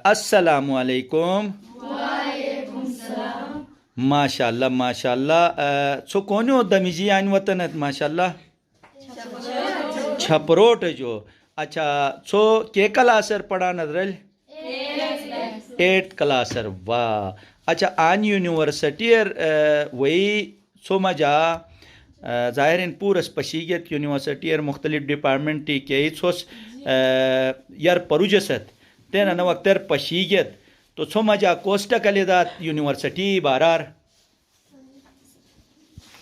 السلام علیکم. ماشاء اللہ سو کونیو دمیجی آن وطنت ماشاء اللہ چھپروٹ جو. اچھا سو کے کلاسر پڑھا نظرل 8th کلاسر. واہ. اچھا آن یونیورسٹی وہی سو مجا ظاہرین پورس پشیگت یونیورسٹی مختلف ڈپارٹمنٹی کے سوس یار پروجست تینا نو اکتر پشیگت تو سو مجا کوسٹا کلیدات یونیورسٹی بارار.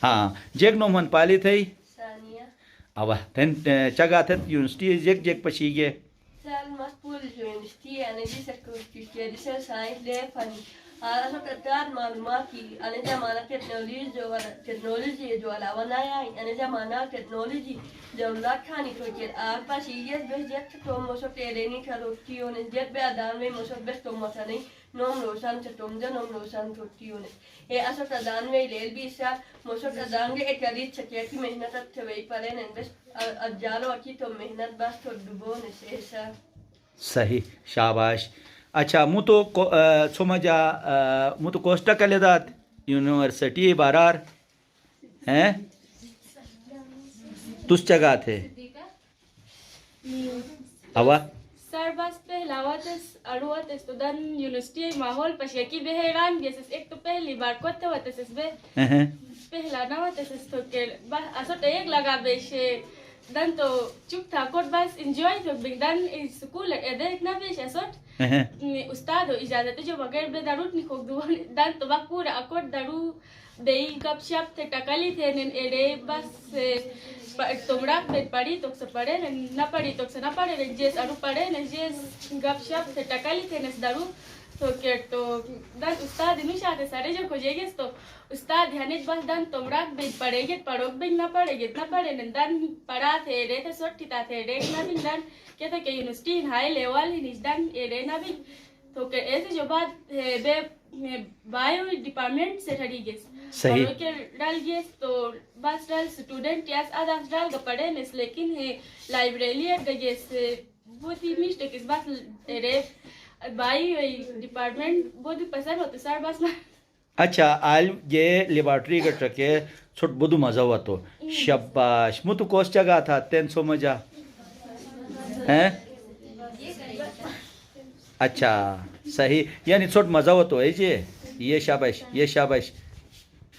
ہاں جیک نو من پالی تھئی اوہ تن چگا تھت یونیورسٹی جیک جیک پشیگے سال مسپول یونیورسٹی انا جی سکوٹی کے ریسرچ سائنس لے فنی انا تعداد معلومات کی انا زمانہ ٹیکنالوجی جو علاوہ نیا انا زمانہ ٹیکنالوجی جو لاکھانی تو کہ آپ پشیگے بجت تو مسو تیرینی کھلوٹی اون جت بے ادان میں مسو بس تو متنی نوم روشن چتوم جنوم روشن توٹی اون اے اسو تدان میں لیل بھی سا مسو تدان کے ایکری چکے کی محنت تھوی پرے نن بس اجالو اکی تو محنت بس تو ڈبو نشے سا. صحیح شاباش. اچھا مو تو سمجھا مو تو کوسٹا کلیدات یونیورسٹی بارار ہیں تس چگا تھے ہوا سر بس پہلا واتس ارواتس تو دن یونیورسٹی ماحول پشکی بہران جیسے ایک تو پہلی بار کوتے واتس بے پہلا نہ واتس تو کہ بس اسو ایک لگا بیشے دن تو چپ تھا کوٹ بس انجوائے تو دن اسکول ادھر نہ بیش اسوٹ استاد اجازت جو بغیر بے ضرورت نہیں کھوک دو دن تو وقت پورا اکوٹ درو بے گپ شپ تھے ٹکلی تھے نن ایرے بس تمڑا پڑھی تو سے پڑھے نہ پڑھی تو سے نہ پڑھے جیس ارو پڑھے نہ جیس گپ شپ تھے ٹکلی تھے نس درو تو کہ تو دن استاد نشاتے سارے جو کھوجے گے تو استاد ہنیج بس دن تمڑا بے پڑھے گے پڑھو بے نہ پڑھے گے نہ پڑھے دن پڑھا تھے رے تھے سوٹی تا تھے رے نہ بھی دن کہتے کہ یونیورسٹی ہائی لیول ہی نش دن رے نہ بھی تو کہ ایسے جو بات بے بایو ڈپارٹمنٹ سے ٹھڑی گے صحیح کے ڈال گے تو بس ڈال اسٹوڈنٹ یاس آدھا ڈال کا پڑھے نس لیکن ہے لائبریری گئے سے بہت ہی مسٹیک اس بات رے بایو ڈپارٹمنٹ بہت ہی پسند ہوتے سر بس. اچھا آل یہ لیبارٹری کا ٹرکے چھوٹ بدو مزہ ہوا تو شباش. مو تو کوس چگا تھا تین سو مجا ہیں اچھا صحیح یعنی چھوٹ مزہ ہوا تو ہے جی یہ شاباش یہ شاباش.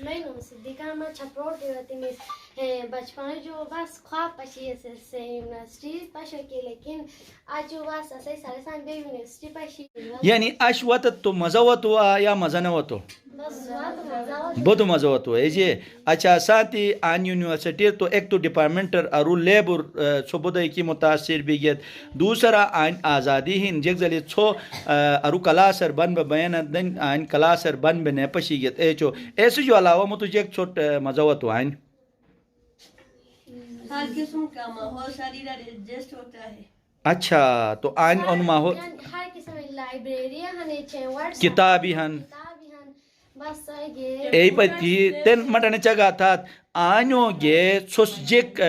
میں نو صدیقہ میں چھپروٹ ہوتی میں بچپن جو بس خواب پشی سے یونیورسٹی پشو کی لیکن آج جو بس ایسے سارے سان بے یونیورسٹی پشی یعنی اش وقت تو مزہ ہوا تو یا مزہ نہ ہوا تو بہت مزہ ہوا تو ہے جی. اچھا ساتھ ہی آن یونیورسٹی تو ایک تو ڈپارٹمنٹر ارو لیبر سو بدائی کی متاثر بھی گیت دوسرا آن آزادی ہن جگ زلی چھو ارو کلاسر بن بین دن آن کلاسر بن بنے پشی گیت اے چو ایسے جو علاوہ مو تو جگ چھوٹ مزہ ہوا تو آن ہر قسم کا ماحول شریر ایڈجسٹ ہوتا ہے. اچھا تو آن ان ماحول ہر قسم لائبریری ہنے چھے ورڈ کتابی ہن بس گے ای پتی تن مٹنے چگا تھا آنیو گے سوس جیک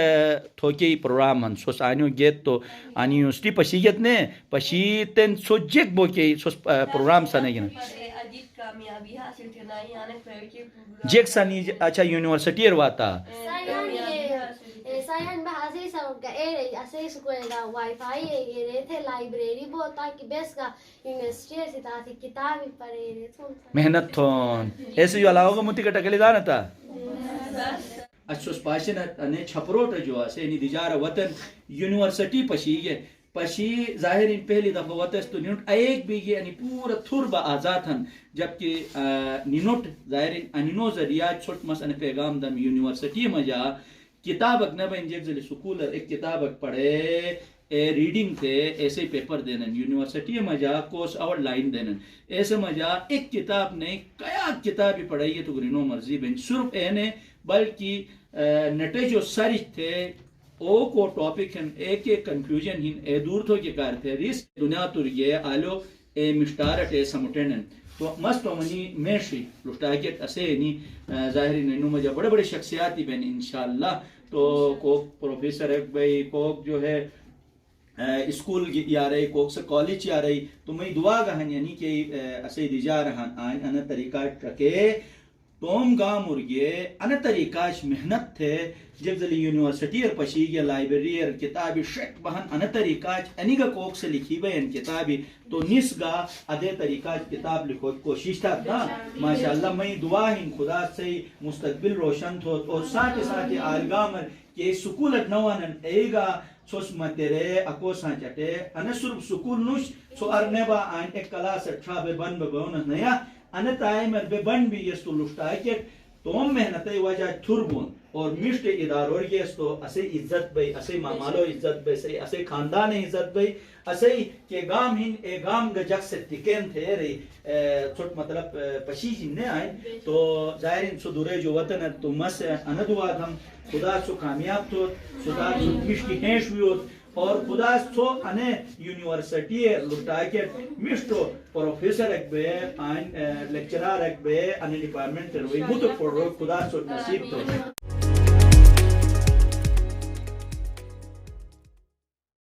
تھوکی پروگرام ہن سوس آنیو گے تو آنی یونیورسٹی پشی گیت نے پشی تن سو جیک بو کے سوس پروگرام سنے گی عجیب کامیابی حاصل کرنا ہی آنے پہ جیک سنی اچھا یونیورسٹی ارواتا سائن بہازی سب کا اے اسے سکول کا وائی فائی اے تھے لائبریری بہت تاکہ بیس کا یونیورسٹی سے تاکہ کتاب ہی پڑھے رہے محنت تھون ایسے جو علاوہ متی کا ٹکلی دانا تھا. اچھا اس پاشن نے چھپروٹ جو اسے نی دیجار وطن یونیورسٹی پشی گے پشی ظاہر پہلی دفعہ وطس تو نینوٹ ایک بھی گے یعنی پورا تھور با آزاد ہن جبکہ نینوٹ ظاہر انینو ذریعہ چھوٹ مسن پیغام دم یونیورسٹی مجا کتابک نہ بن جیک زلی سکول ایک کتابک پڑھے ریڈنگ تھے ایسے پیپر دینا یونیورسٹی مجا کوس اور لائن دینا ایسے مجا ایک کتاب نہیں کیا کتاب ہی پڑھائی ہے تو گرینو مرضی بن صرف اینے بلکہ نٹے جو سرچ تھے او کو ٹاپک ہن ایک ایک کنفیوژن ہن اے دور تھو کے کار تھے ریس دنیا تر یہ آلو اے مشتارٹ اے سمٹنن تو مست منی میشی لوٹاکیٹ اسے نی ظاہری نینو مجا بڑے بڑے شخصیات ہی بین انشاءاللہ تو کوک پروفیسر ایک بھائی کوک جو ہے اسکول یا رہی کوکس کالج یا رہی تو میں دعا گہن یعنی کہ اسے دیجا رہن آئین انا طریقہ ٹرکے توم گا مرگے انا طریقہ محنت تھے جب زلی یونیورسٹی پشی گیا لائبریری کتابی شک بہن انا طریقہ انیگا کوک سے لکھی بین کتابی تو نس گا ادے طریقہ کتاب لکھو کوشش تھا نا ماشاءاللہ میں دعا ہن خدا سے مستقبل روشن تھو اور ساتھ ساتھ آلگامر کہ سکول نوانن اے گا سوس مترے اکو سانچٹے انا صرف سکول نوش سو ارنبا آئین ایک کلاس اٹھا بے بن بے بونس نیا انا تائمر بے بن بھی یہ تو لشتا ہے کہ توم محنت وجہ تھربون اور مشت ادارور یہ تو اسے عزت بے اسے مامالو عزت بے اسے خاندان عزت بے اسے کہ گام ہن اے گام گجک سے ٹکین تھے رہی چھوٹ مطلب پشی جننے آئیں تو ظاہرین سو دورے جو وطن ہے تو مس اندوا ہم خدا سو کامیاب تو خدا سو مشتی ہینش ہوئی اور خدا سو انے یونیورسٹی لٹا کے مشتو پروفیسر ایک بے لیکچرار ایک بے انے ڈپارٹمنٹ روئی مو تو خدا سو نصیب تو